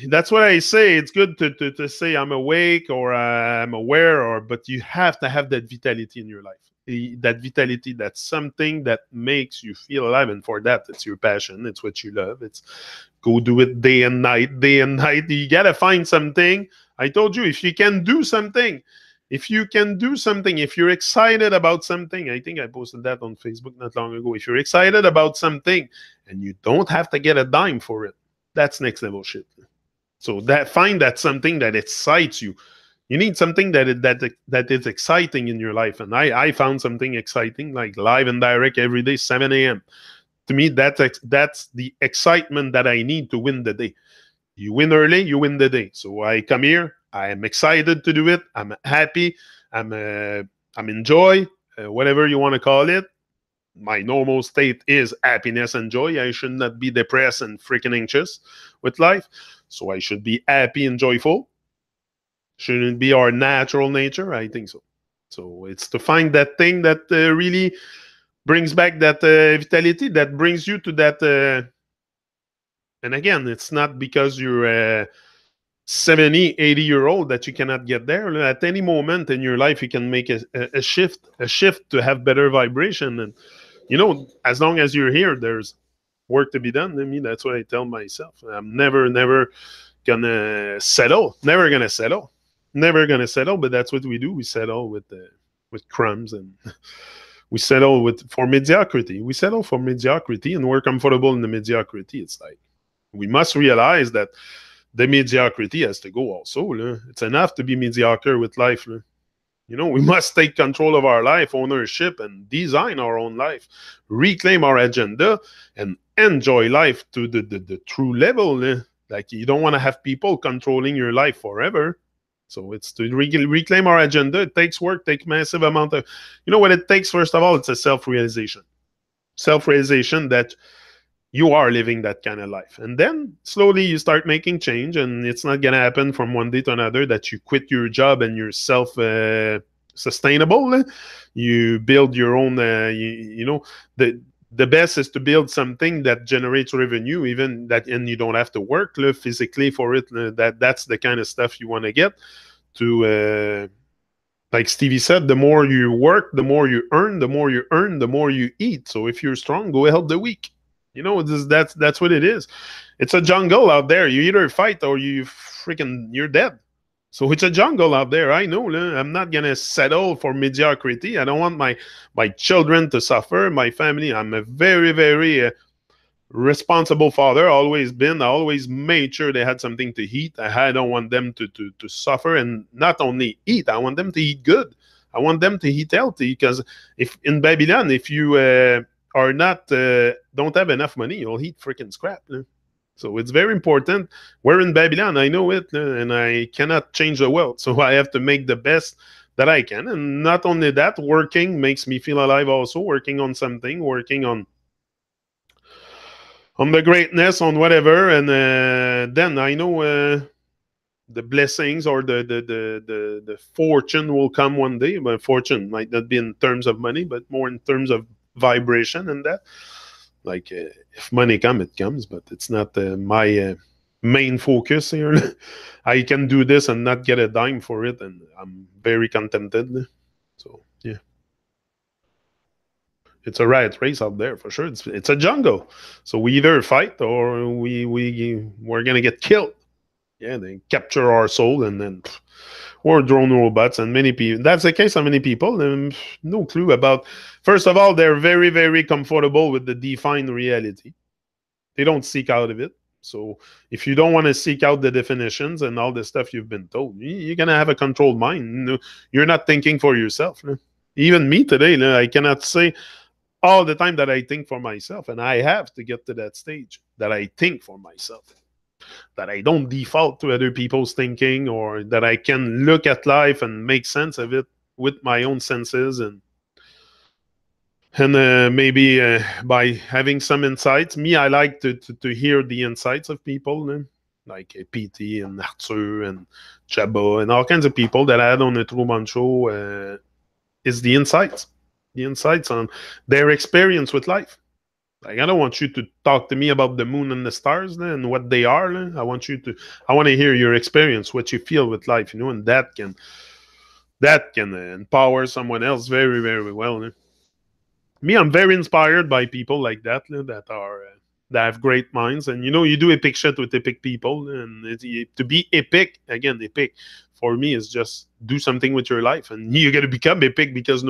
that's what I say. It's good to say I'm awake or I'm aware, but you have to have that vitality in your life. That vitality, that's something that makes you feel alive, and for that, it's your passion. It's what you love. It's go do it day and night. You gotta find something. I told you, if you can do something. If you're excited about something, I think I posted that on Facebook not long ago. If you're excited about something and you don't have to get a dime for it, that's next level shit. So find that something that excites you. You need something that is exciting in your life. And I found something exciting, like live and direct every day, 7 a.m. To me, that's the excitement that I need to win the day. You win early, you win the day. So I come here. I am excited to do it. I'm happy. I'm in joy, whatever you want to call it. My normal state is happiness and joy. I should not be depressed and freaking anxious with life. So I should be happy and joyful. Shouldn't be our natural nature? I think so. So it's to find that thing that really brings back that vitality, that brings you to that. And again, it's not because you're 70, 80-year-old that you cannot get there. At any moment in your life, you can make a shift to have better vibration. And As long as you're here, there's work to be done. I mean, that's what I tell myself. I'm never gonna settle. Never gonna settle. Never gonna settle. But that's what we do. We settle with crumbs, and we settle with for mediocrity. We settle for mediocrity, and we're comfortable in the mediocrity. It's like we must realize that the mediocrity has to go also. Là. It's enough to be mediocre with life. Là. We must take control of our life, ownership, and design our own life, reclaim our agenda, and enjoy life to the true level. Eh? Like you don't want to have people controlling your life forever. So it's to reclaim our agenda. It takes work, takes massive amount of, what it takes, first of all, it's a self-realization. Self-realization that you are living that kind of life. And then slowly you start making change, and it's not going to happen from one day to another that you quit your job and you're sustainable. You build your own, the best is to build something that generates revenue, even that, and you don't have to work physically for it. That's the kind of stuff you want to get to. Like Stevie said, the more you work, the more you earn. The more you earn, the more you eat. So if you're strong, go help the weak. That's what it is. It's a jungle out there. You either fight or you're dead. So it's a jungle out there. I know. I'm not gonna settle for mediocrity. I don't want my children to suffer. My family. I'm a very, very responsible father. Always been. I always made sure they had something to eat. I don't want them to suffer, and not only eat. I want them to eat good. I want them to eat healthy, because if in Babylon, if you are not don't have enough money, you'll eat freaking scrap. So it's very important. We're in Babylon, I know it, and I cannot change the world. So I have to make the best that I can. And not only that, working makes me feel alive also, working on something, working on the greatness, on whatever. And then I know the blessings or the fortune will come one day. But fortune might not be in terms of money, but more in terms of vibration, and that. Like if money comes, it comes, but it's not my main focus here. I can do this and not get a dime for it, and I'm very contented. So yeah, it's a riot race out there for sure. It's a jungle. So we either fight or we're gonna get killed. Yeah, they capture our soul, and then or drone robots. And many people, that's the case of many people, no clue about. First of all, they're very, very comfortable with the defined reality. They don't seek out of it. So if you don't want to seek out the definitions and all the stuff you've been told, you're gonna have a controlled mind. You're not thinking for yourself. Even me today, I cannot say all the time that I think for myself, and I have to get to that stage that I think for myself, that I don't default to other people's thinking, or that I can look at life and make sense of it with my own senses, and maybe by having some insights. Me, I like to hear the insights of people, like PT and Arthur and Chaba and all kinds of people that I had on the Truman Show. Is the insights on their experience with life. Like, I don't want you to talk to me about the moon and the stars and what they are. I want to hear your experience, what you feel with life, and that can empower someone else very, very well. Me, I'm very inspired by people like that that have great minds. And you do epic shit with epic people, and to be epic, again, epic for me is just do something with your life, and you got to become epic, because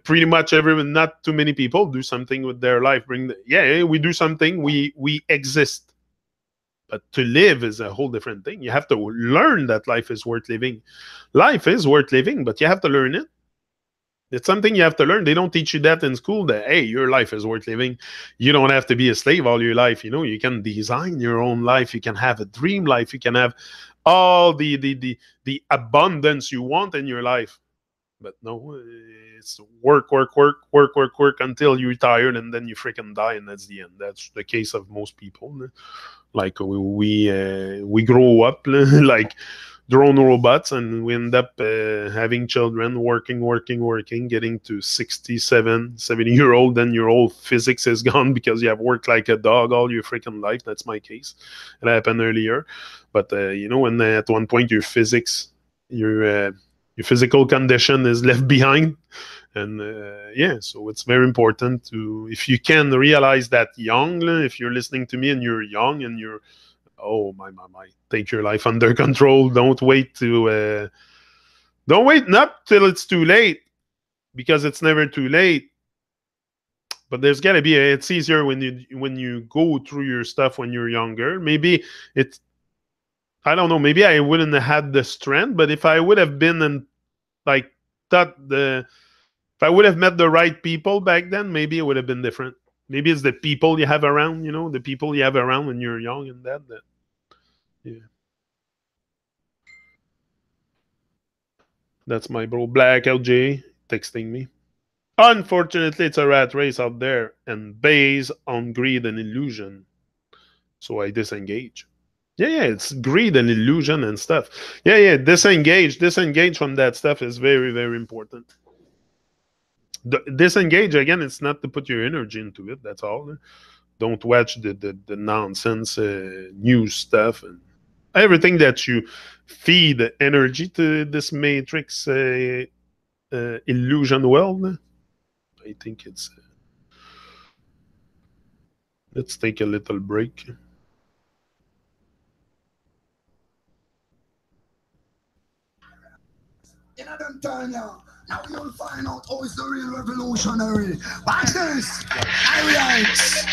pretty much everyone, not too many people do something with their life. We do something, we exist, but to live is a whole different thing. You have to learn that life is worth living. Life is worth living, but you have to learn it. It's something you have to learn. They don't teach you that in school, that, hey, your life is worth living. You don't have to be a slave all your life. You can design your own life. You can have a dream life. You can have all the abundance you want in your life. But no, it's work until you're tired, and then you freaking die, and that's the end. That's the case of most people. Like we grow up like drone robots, and we end up having children, working, getting to 67, 70-year-old, then your whole physics is gone because you have worked like a dog all your freaking life. That's my case. It happened earlier. But, and at one point, your physics, your your physical condition is left behind. And yeah, so it's very important to, if you can realize that young, if you're listening to me and you're young and you're, oh my, take your life under control. Don't wait not till it's too late, because it's never too late. But there's gotta be it's easier when you go through your stuff when you're younger. Maybe it's, I don't know, maybe I wouldn't have had the strength, but if I would have been in, like, if I would have met the right people back then, maybe it would have been different. Maybe it's the people you have around, the people you have around when you're young and that yeah. That's my bro Blackout J texting me. Unfortunately, it's a rat race out there and based on greed and illusion. So I disengage. Yeah, it's greed and illusion and stuff. Yeah, disengage from that stuff is very, very important. Disengage, again, it's not to put your energy into it, that's all. Don't watch the nonsense news stuff and everything that you feed energy to this matrix illusion world. I think it's let's take a little break.
In a them time now you'll find out who is the real revolutionary. Watch this, Arians.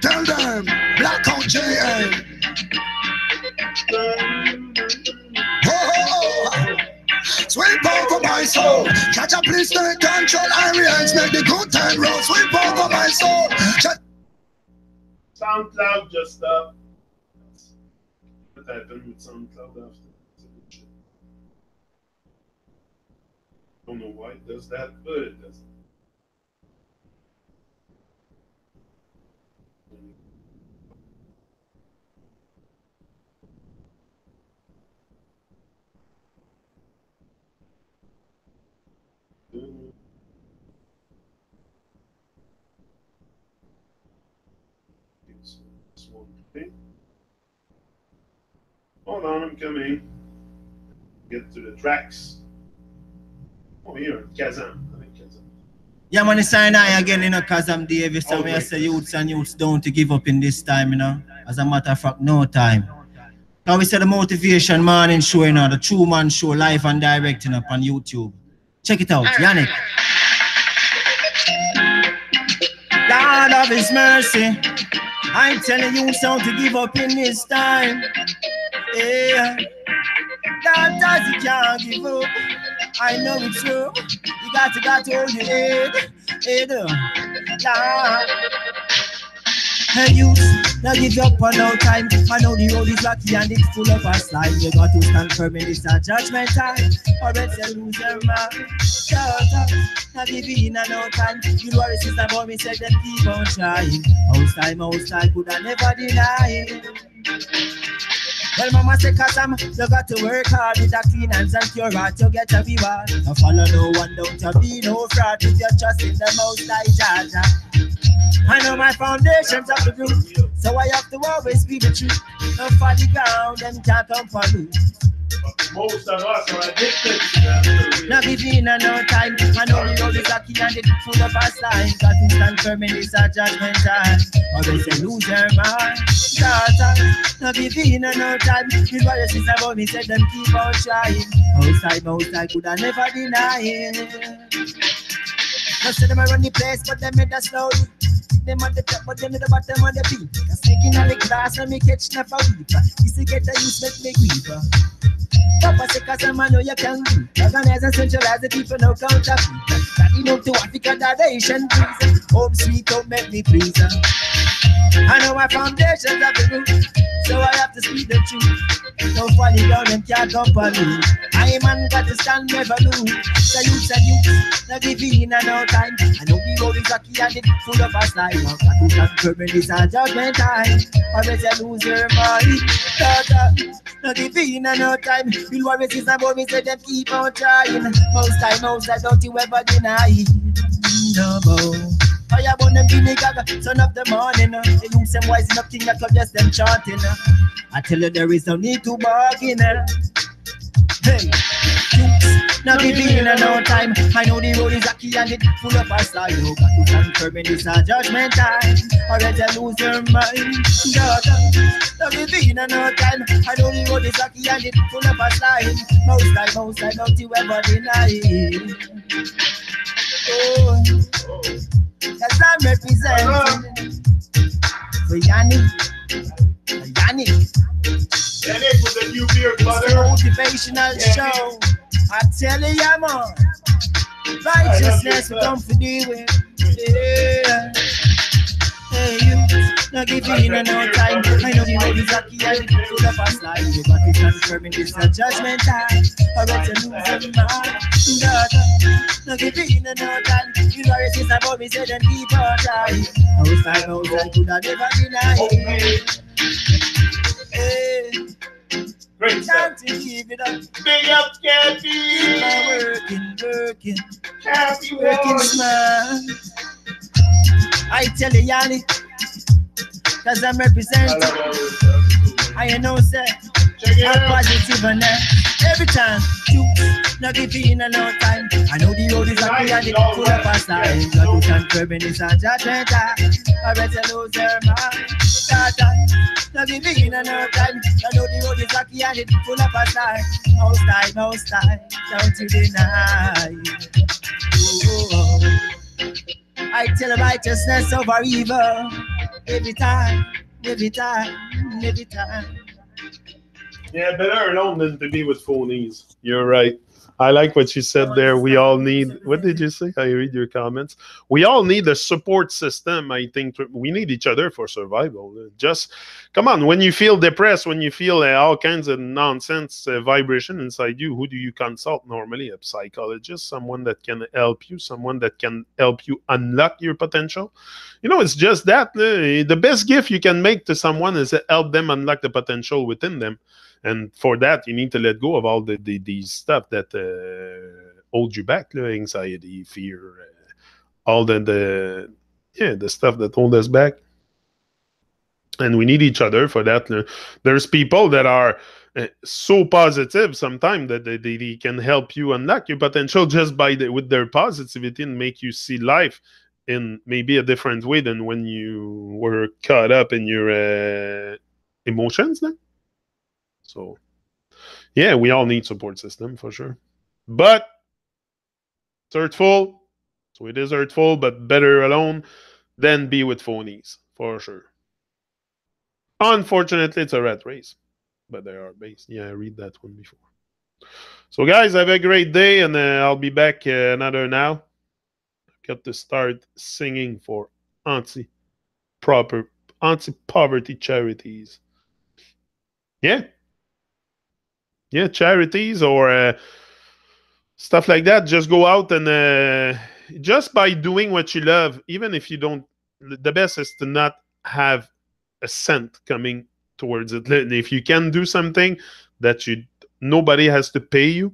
Tell them, Blackout JM. Sweep over my soul. Catch a please take control. Arians make the good time roll. Sweep over my soul.
SoundCloud just stopped. What happened with SoundCloud after? I don't know why it does that, but it does. Hold on, I'm coming. Get to the tracks. Oh, here, Kazam.
Yeah, man, it's I again, Kazam Davis. So I say youths and youths don't to give up in this time, As a matter of fact, no time. Now we say the motivation morning show, the True Man Show, live and direct, on YouTube. Check it out, Yannick. God of His mercy, I'm telling you don't to give up in this time. Yeah, God does He can't give up. I know it's true. You got to hold your head. Hey, you, now give up on no time. I know the road is rocky and it's full of a slime. You got to stand firm in this judgment time, or else you lose your mind. Shut up, now give in and no time. You worry sister about me, said them keep on trying. House time, could I never deny it. Well, mama say, Kazam, you got to work hard with a clean hands and pure heart, you get to be one. Don't follow no one, don't be no fraud, with your trust in the most like Jaja. I know my foundations of the roof, so I have to always be the truth. Don't fall the ground, them can't come for loose.
Most of us are addicted to that.
Now between and no time, I know the road is lucky and it's full of a sign. Got to stand firm in this judgment time, or they say lose your mind. Now between and no time, his brothers is about me, said them keep on trying. Outside, could I never deny it. Now say them I run the place, but them made us slowly. Them at the top, but them at the bottom of the beat. I'm sneaking on the glass and me catch never weep. This is get a use, make me weep. Papa say, Kazam, I know you can do. Organize and centralize the people, no counterfeit. That enough to Africa, that nation, please. Home sweet, don't make me please. I know my foundations have the root, so I have to speak the truth. Don't fall down and can't come on me. I man got to stand, never lose. The youths, now give in and no time. I know the road is lucky and it's full of a slide. Now got to stand firm in this judgment time, or else you lose your mind. Now give in and no time. You'll worry since about me, say them keep on trying. Most time, don't you ever deny. No more. Fire burn them Billy Gaga, son of the morning. They lose them wise enough, king, I come just them chanting. I tell you there is no need to bargain. Hey, youths, not giving in no time. I know the road is rocky and it full of a style. You got to confirm in this a judgment time, or else you lose your mind. Daughter, not giving in no time. I know the road is rocky and it full of a slide. Most time, don't you ever deny it. Oh, that's I'm representing for Yanni.
Yannick with the new beer, brother.
Motivational show. I tell you, yeah, man. Righteousness we come for deal with. Yeah. Hey, you. Not giving in no time. I know the road is rocky and it's full of a slide. You got to confirm in this a judgment time. I bet you lose your mind. Daughter, not giving in no time. You know it is about me, say then keep on trying. Outside, could I never deny it. Hey.
Great
Time
stuff.
to give it up.
Big up, Kathy.
Working.
Happy
Working
Wars.
smart. I tell you, Yanni, cause I'm
I
representing.
love all this stuff.
I know, sir.
Check it
I'm
out.
positive and every time you not giving no time. I know the road is rocky and it's full of a style. Got to confirm in this a judgment time. I better lose your mind. Not giving no time. I know the road is rocky and it's full of a style. No style, don't you deny. Oh. I tell righteousness over evil every time.
Yeah, better alone than to be with phonies. You're right. I like what you said there. We all need, what did you say? I read your comments. We all need a support system. I think we need each other for survival. Just come on. When you feel depressed, when you feel all kinds of nonsense vibration inside you, who do you consult normally? A psychologist, someone that can help you, someone that can help you unlock your potential. You know, it's just that. The best gift you can make to someone is to help them unlock the potential within them. And for that, you need to let go of all these stuff that hold you back, anxiety, fear, all the stuff that hold us back. And we need each other for that. There's people that are so positive sometimes that they can help you unlock your potential just with their positivity and make you see life in maybe a different way than when you were caught up in your emotions then. So, yeah, we all need support system for sure. But it's hurtful. So it is hurtful, but better alone than be with phonies, for sure. Unfortunately, it's a rat race. But they are based. Yeah, I read that one before. So, guys, have a great day, and I'll be back another now. I've got to start singing for anti-poverty charities. Yeah. Yeah, charities or stuff like that. Just go out and just by doing what you love, even if you don't, the best is to not have a cent coming towards it. If you can do something that nobody has to pay you,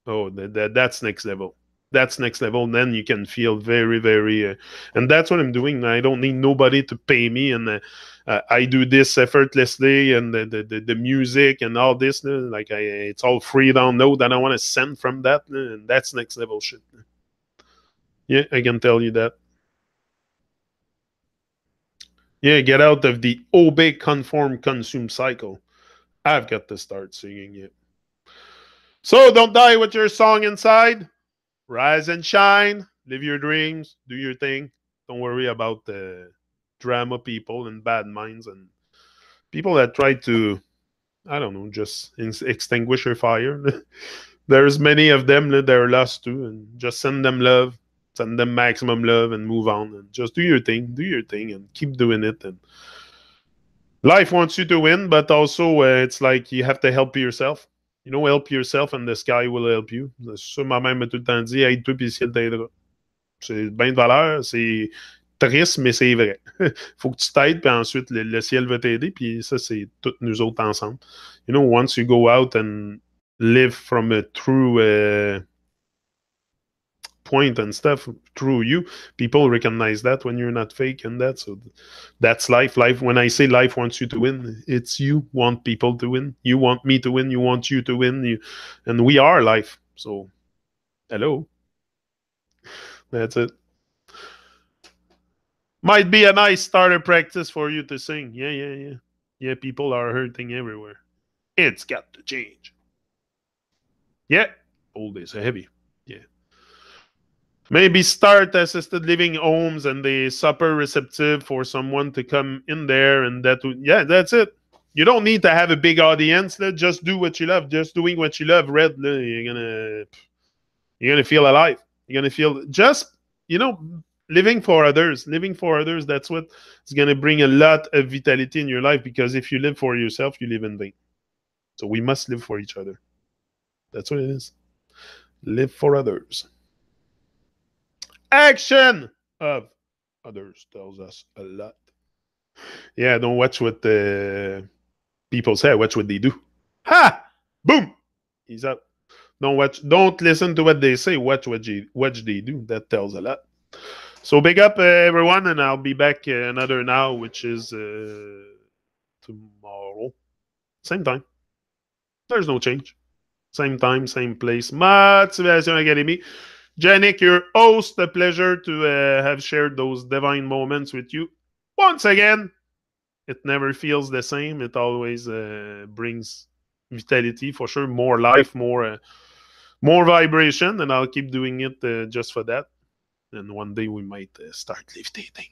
oh, that's next level. That's next level. Then you can feel very, very, and that's what I'm doing. I don't need nobody to pay me, and I do this effortlessly, and the music and all this, it's all free download. I don't want to send from that, and that's next level shit. Yeah, I can tell you that. Yeah, get out of the obey, conform, consume cycle. I've got to start singing it. So don't die with your song inside. Rise and shine. Live your dreams. Do your thing. Don't worry about the drama people and bad minds and people that try to, I don't know, just extinguish your fire. There's many of them that are lost too, and just send them love, send them maximum love, and move on. And just do your thing, and keep doing it. And life wants you to win, but also it's like you have to help yourself. You know, help yourself, and the sky will help you. Ça, ma mère m'a tout le temps dit, aide-toi, puis le ciel t'aidera. C'est bien de valeur, c'est triste, mais c'est vrai. Faut que tu t'aides, puis ensuite, le ciel va t'aider, puis ça, c'est toutes nous autres ensemble. You know, once you go out and live from a true point and stuff through you. People recognize that when you're not fake and that. So that's life. Life, when I say life wants you to win, it's you want people to win. You want me to win. You want you to win. And we are life. So hello. That's it. Might be a nice starter practice for you to sing. Yeah. Yeah, people are hurting everywhere. It's got to change. Yeah. Old is heavy. Yeah. Maybe start assisted living homes and the super receptive for someone to come in there, and that's it. You don't need to have a big audience. Just do what you love. Just doing what you love, you're gonna feel alive. You're gonna feel just living for others. Living for others. That's what is gonna bring a lot of vitality in your life. Because if you live for yourself, you live in vain. So we must live for each other. That's what it is. Live for others. Action of others tells us a lot. Yeah, don't watch what the people say. Watch what they do. Ha! Boom! He's out. Don't listen to what they say. Watch what they do. That tells a lot. So big up everyone, and I'll be back another now, which is tomorrow. Same time. There's no change. Same time, same place. Motivation Academy. Janik, your host, a pleasure to have shared those divine moments with you. Once again, it never feels the same. It always brings vitality, for sure. More life, more vibration, and I'll keep doing it just for that. And one day we might start levitating.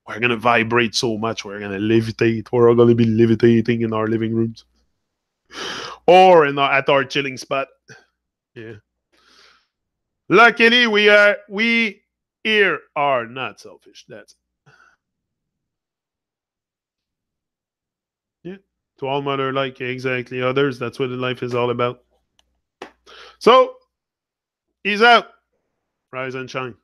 We're going to vibrate so much. We're going to levitate. We're going to be levitating in our living rooms. Or at our chilling spot. Yeah. Luckily, we here are not selfish. That's it. Yeah. To all mother like exactly others. That's what life is all about. So, he's out. Rise and shine.